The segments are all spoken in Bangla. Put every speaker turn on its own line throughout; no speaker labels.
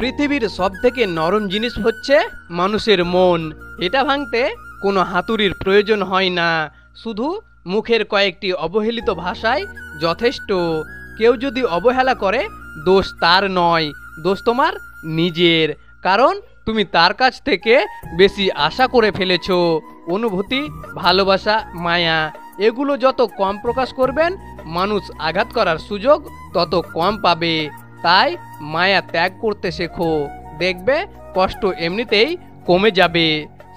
পৃথিবীর সবথেকে নরম জিনিস হচ্ছে মানুষের মন। এটা ভাঙতে কোনো হাতুড়ির প্রয়োজন হয় না, শুধু মুখের কয়েকটি অবহেলিত ভাষায় যথেষ্ট। কেউ যদি অবহেলা করে, দোষ তার নয়, দোষ তোমার নিজের। কারণ তুমি তার কাছ থেকে বেশি আশা করে ফেলেছো। অনুভূতি, ভালোবাসা, মায়া এগুলো যত কম প্রকাশ করবেন, মানুষ আঘাত করার সুযোগ তত কম পাবে। তাই মায়া ত্যাগ করতে শেখো, দেখবে কষ্ট এমনিতেই কমে যাবে।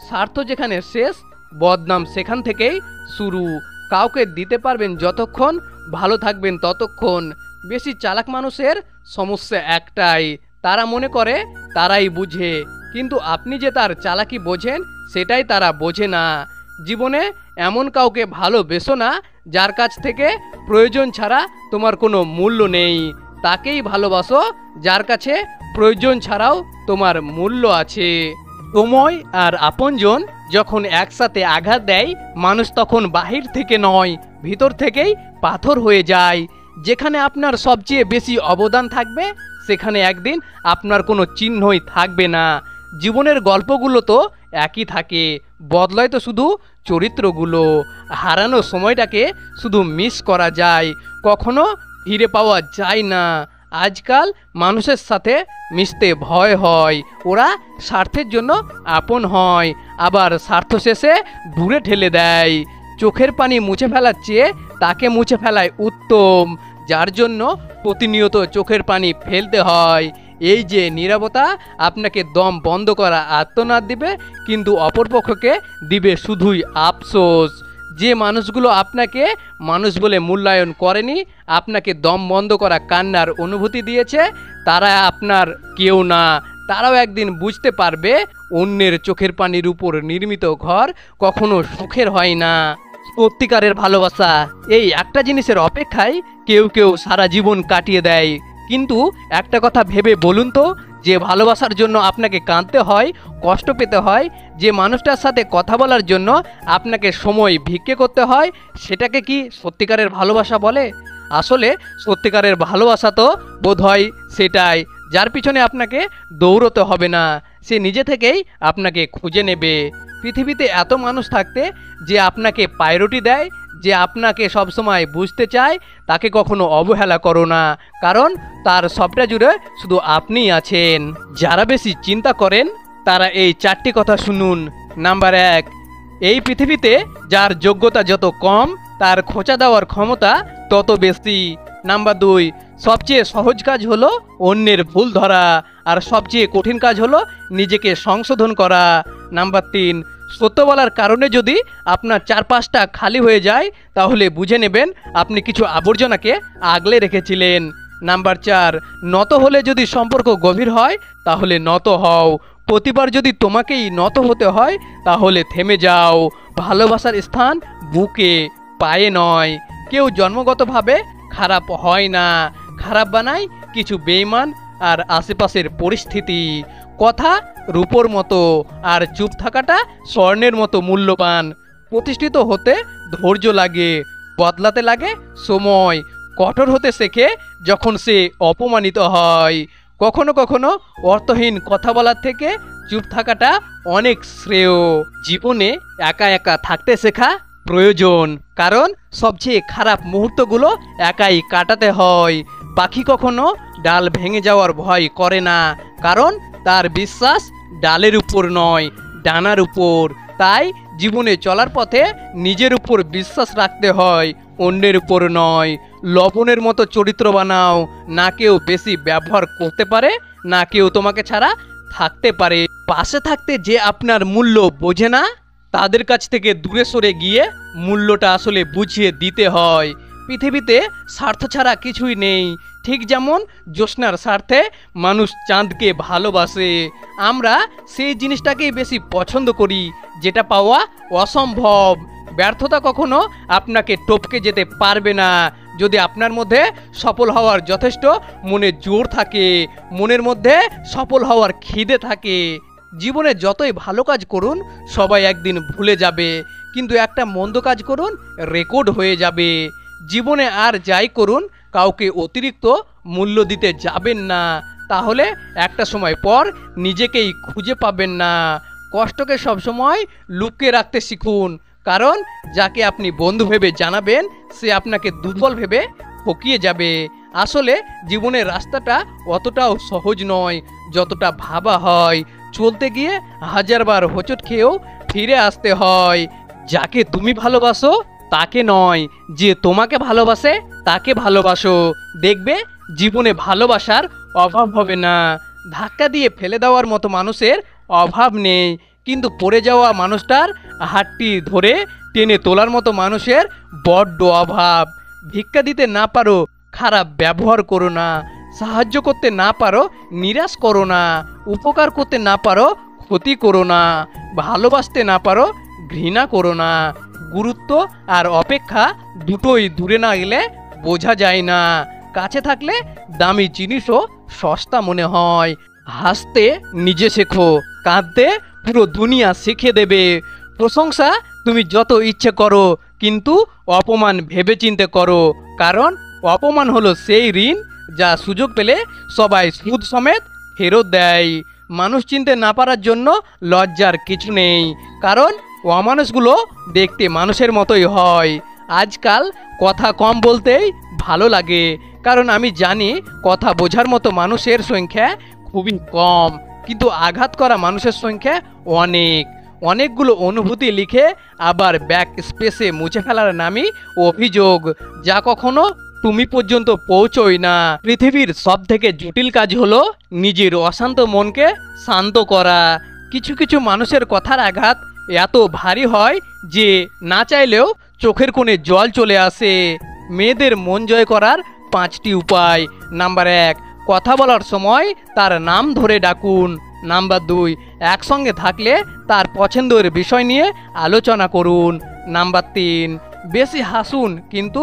স্বার্থ যেখানে শেষ, বদনাম সেখান থেকেই শুরু। কাউকে দিতে পারবেন যতক্ষণ, ভালো থাকবেন ততক্ষণ। বেশি চালাক মানুষের সমস্যা একটাই, তারা মনে করে তারাই বুঝে, কিন্তু আপনি যে তার চালাকি বোঝেন সেটাই তারা বোঝে না। জীবনে এমন কাউকে ভালোবেসো না যার কাছ থেকে প্রয়োজন ছাড়া তোমার কোনো মূল্য নেই। তাকেই ভালোবাসো যার কাছে প্রয়োজন ছাড়াও তোমার মূল্য আছে। সময় আর আপনজন যখন একসাথে আঘাত দেয়, মানুষ তখন বাহির থেকে নয়, ভিতর থেকেই পাথর হয়ে যায়। যেখানে আপনার সবচেয়ে বেশি অবদান থাকবে, সেখানে একদিন আপনার কোনো চিহ্নই থাকবে না। জীবনের গল্পগুলো তো একই থাকে, বদলায় তো শুধু চরিত্রগুলো। হারানো সময়টাকে শুধু মিস করা যায়, কখনো ফিরে পাওয়া যায় না। আজকাল মানুষের সাথে মিশতে ভয় হয়, ওরা স্বার্থের জন্য আপন হয়, আবার স্বার্থ শেষে দূরে ঠেলে দেয়। চোখের পানি মুছে ফেলার চেয়ে তাকে মুছে ফেলায় উত্তম, যার জন্য প্রতিনিয়ত চোখের পানি ফেলতে হয়। এই যে নীরবতা আপনাকে দম বন্ধ করা আত্মনাদ দিবে, কিন্তু অপরপক্ষকে দিবে শুধুই আফসোস। যে মানুষগুলো আপনাকে মানুষ বলে মূল্যায়ন করেনি, আপনাকে দম বন্ধ করা কান্নার অনুভূতি দিয়েছে, তারা আপনার কেউ না। তারাও একদিন বুঝতে পারবে অন্যের চোখের পানির উপর নির্মিত ঘর কখনো সুখের হয় না। সত্যিকারের ভালোবাসা এই একটা জিনিসের অপেক্ষায় কেউ কেউ সারা জীবন কাটিয়ে দেয়। কিন্তু একটা কথা ভেবে বলুন তো, যে ভালোবাসার জন্য আপনাকে কাঁদতে হয়, কষ্ট পেতে হয়, যে মানুষটার সাথে কথা বলার জন্য আপনাকে সময় ভিক্ষে করতে হয়, সেটাকে কি সত্যিকারের ভালোবাসা বলে? আসলে সত্যিকারের ভালোবাসা তো বোধহয় সেটাই, যার পিছনে আপনাকে দৌড়তে হবে না, সে নিজে থেকেই আপনাকে খুঁজে নেবে। পৃথিবীতে এত মানুষ থাকতে যে আপনাকে প্রায়োরিটি দেয়, যে আপনাকে সবসময় বুঝতে চায়, তাকে কখনো অবহেলা করো না, কারণ তার সবটা জুড়ে শুধু আপনিই আছেন। যারা বেশি চিন্তা করেন তারা এই চারটি কথা শুনুন। নাম্বার 1, এই পৃথিবীতে যার যোগ্যতা যত কম, তার খোঁচা দেওয়ার ক্ষমতা তত বেশি। নাম্বার 2, সবচেয়ে সহজ কাজ হলো অন্যের ভুল ধরা, আর সবচেয়ে কঠিন কাজ হলো নিজেকে সংশোধন করা। নাম্বার 3, সত্য বলার কারণে যদি আপনার চারপাশটা খালি হয়ে যায়, তাহলে বুঝে নেবেন আপনি কিছু আবর্জনাকে আগলে রেখেছিলেন। নাম্বার 4, নত হলে যদি সম্পর্ক গভীর হয়, তাহলে নত হও। প্রতিবার যদি তোমাকেই নত হতে হয়, তাহলে থেমে যাও। ভালোবাসার স্থান বুকে, পায়ে নয়। কেউ জন্মগতভাবে খারাপ হয় না, খারাপ বানায় কিছু বেঈমান আর আশেপাশের পরিস্থিতি। কথা রূপোর মতো, আর চুপ থাকাটা স্বর্ণের মতো মূল্যবান। প্রতিষ্ঠিত হতে ধৈর্য লাগে, বদলাতে লাগে সময়। কঠোর হতে শেখে যখন সে অপমানিত হয়। কখনো কখনো অর্থহীন কথা বলার থেকে চুপ থাকাটা অনেক শ্রেয়। জীবনে একা একা থাকতে শেখা প্রয়োজন, কারণ সবচেয়ে খারাপ মুহূর্তগুলো একাই কাটাতে হয়। পাখি কখনো ডাল ভেঙে যাওয়ার ভয় করে না, কারণ তার বিশ্বাস ডালের উপর নয়, ডানার উপর। তাই জীবনে চলার পথে নিজের উপর বিশ্বাস রাখতে হয়, অন্যের উপর নয়। লবণের মতো চরিত্র বানাও, না কেউ বেশি ব্যবহার করতে পারে, না কেউ তোমাকে ছাড়া থাকতে পারে। পাশে থাকতে যে আপনার মূল্য বোঝে না, তাদের কাছ থেকে দূরে সরে গিয়ে মূল্যটা আসলে বুঝিয়ে দিতে হয়। পৃথিবীতে স্বার্থ ছাড়া কিছুই নেই। ঠিক যেমন জ্যোৎস্নার স্বার্থে মানুষ চাঁদকে ভালোবাসে, আমরা সেই জিনিসটাকেই বেশি পছন্দ করি যেটা পাওয়া অসম্ভব। ব্যর্থতা কখনো আপনাকে টপকে যেতে পারবে না, যদি আপনার মধ্যে সফল হওয়ার যথেষ্ট মনে জোর থাকে, মনের মধ্যে সফল হওয়ার খিদে থাকে। জীবনে যতই ভালো কাজ করুন, সবাই একদিন ভুলে যাবে, কিন্তু একটা মন্দ কাজ করুন, রেকর্ড হয়ে যাবে। জীবনে আর যাই করুন, কাউকে অতিরিক্ত মূল্য দিতে যাবেন না, তাহলে একটা সময় পর নিজেকেই খুঁজে পাবেন না। কষ্টকে সবসময় লুকিয়ে রাখতে শিখুন, কারণ যাকে আপনি বন্ধু ভেবে জানাবেন সে আপনাকে দুর্বল ভেবে ঠকিয়ে যাবে। আসলে জীবনের রাস্তাটা অতটাও সহজ নয় যতটা ভাবা হয়। চলতে গিয়ে হাজারবার হোঁচট খেয়েও ফিরে আসতে হয়। যাকে তুমি ভালোবাসো তাকে নয়, যে তোমাকে ভালোবাসে তাকে ভালোবাসো। দেখবে জীবনে ভালোবাসার অভাব হবে না। ধাক্কা দিয়ে ফেলে দেওয়ার মতো মানুষের অভাব নেই, কিন্তু পড়ে যাওয়া মানুষটার হাতটি ধরে টেনে তোলার মতো মানুষের বড্ড অভাব। ভিক্ষা দিতে না পারো, খারাপ ব্যবহার করো না। সাহায্য করতে না পারো, নিরাশ করো না। উপকার করতে না পারো, ক্ষতি করো না। ভালোবাসতে না পারো, ঘৃণা করো না। গুরুত্ব আর অপেক্ষা দুটোই দূরে না গেলে বোঝা যায় না। কাছে থাকলে দামি জিনিসও সস্তা মনে হয়। হাসতে নিজে শেখো, কাঁদতে পুরো দুনিয়া শিখে দেবে। প্রশংসা তুমি যত ইচ্ছে করো, কিন্তু অপমান ভেবেচিন্তে করো, কারণ অপমান হলো সেই ঋণ যা সুযোগ পেলে সবাই সুদ সমেত ফেরত দেয়। মানুষ চিনতে না পারার জন্য লজ্জার কিছু নেই, কারণ অমানুষগুলো দেখতে মানুষের মতোই হয়। আজকাল কথা কম বলতেই ভালো লাগে, কারণ আমি জানি কথা বোঝার মতো মানুষের সংখ্যা খুবই কম, কিন্তু আঘাত করা মানুষের সংখ্যা অনেক। অনেকগুলো অনুভূতি লিখে আবার ব্যাক স্পেসে মুছে ফেলার নামই অভিযোগ, যা কখনো তুমি পর্যন্ত পৌঁছোই না। পৃথিবীর সব থেকে জটিল কাজ হলো নিজের অশান্ত মনকে শান্ত করা। কিছু কিছু মানুষের কথার আঘাত এত ভারী হয় যে না চাইলেও চোখের কোণে জল চলে আসে। মেয়েদের মন জয় করার 5টি উপায়। নাম্বার 1, কথা বলার সময় তার নাম ধরে ডাকুন। নাম্বার 2, একসঙ্গে থাকলে তার পছন্দের বিষয় নিয়ে আলোচনা করুন। নাম্বার 3, বেশি হাসুন কিন্তু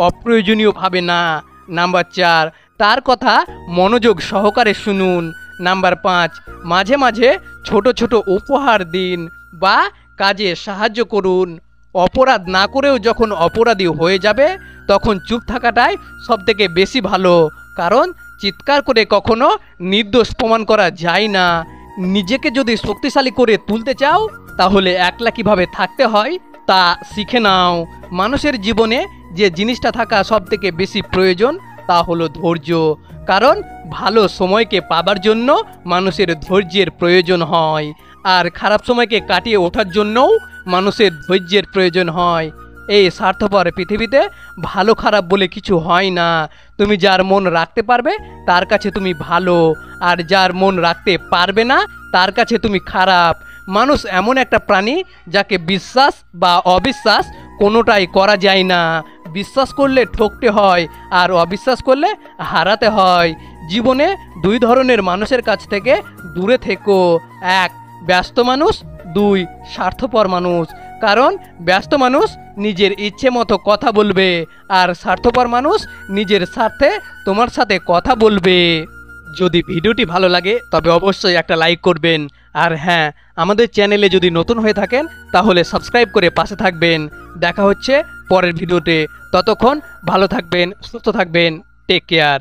অপ্রয়োজনীয়ভাবে না। নাম্বার 4, তার কথা মনোযোগ সহকারে শুনুন। নাম্বার 5, মাঝে মাঝে ছোট ছোট উপহার দিন বা কাজে সাহায্য করুন। অপরাধ না করেও যখন অপরাধী হয়ে যাবে তখন চুপ থাকাটাই সবথেকে বেশি ভালো, কারণ চিৎকার করে কখনো নির্দোষ প্রমাণ করা যায় না। নিজেকে যদি শক্তিশালী করে তুলতে চাও তাহলে একলা কিভাবে থাকতে হয় তা শিখে নাও। মানুষের জীবনে যে জিনিসটা থাকা সবথেকে বেশি প্রয়োজন তা হলো ধৈর্য, কারণ ভালো সময়কে পাবার জন্য মানুষের ধৈর্যের প্রয়োজন হয়, আর খারাপ সময়কে কাটিয়ে ওঠার জন্যও মানুষের ধৈর্যের প্রয়োজন হয়। এই স্বার্থপর পৃথিবীতে ভালো খারাপ বলে কিছু হয় না। তুমি যার মন রাখতে পারবে তার কাছে তুমি ভালো, আর যার মন রাখতে পারবে না তার কাছে তুমি খারাপ। মানুষ এমন একটা প্রাণী যাকে বিশ্বাস বা অবিশ্বাস কোনোটাই করা যায় না। বিশ্বাস করলে ঠকতে হয়, আর অবিশ্বাস করলে হারাতে হয়। জীবনে 2 ধরনের মানুষের কাছ থেকে দূরে থেকো। 1, ব্যস্ত মানুষ। 2, স্বার্থপর মানুষ। কারণ ব্যস্ত মানুষ নিজের ইচ্ছে মতো কথা বলবে, আর স্বার্থপর মানুষ নিজের স্বার্থে তোমার সাথে কথা বলবে। যদি ভিডিওটি ভালো লাগে তবে অবশ্যই একটা লাইক করবেন, আর হ্যাঁ, আমাদের চ্যানেলে যদি নতুন হয়ে থাকেন তাহলে সাবস্ক্রাইব করে পাশে থাকবেন। দেখা হচ্ছে পরের ভিডিওতে। ততক্ষণ ভালো থাকবেন, সুস্থ থাকবেন। Take care.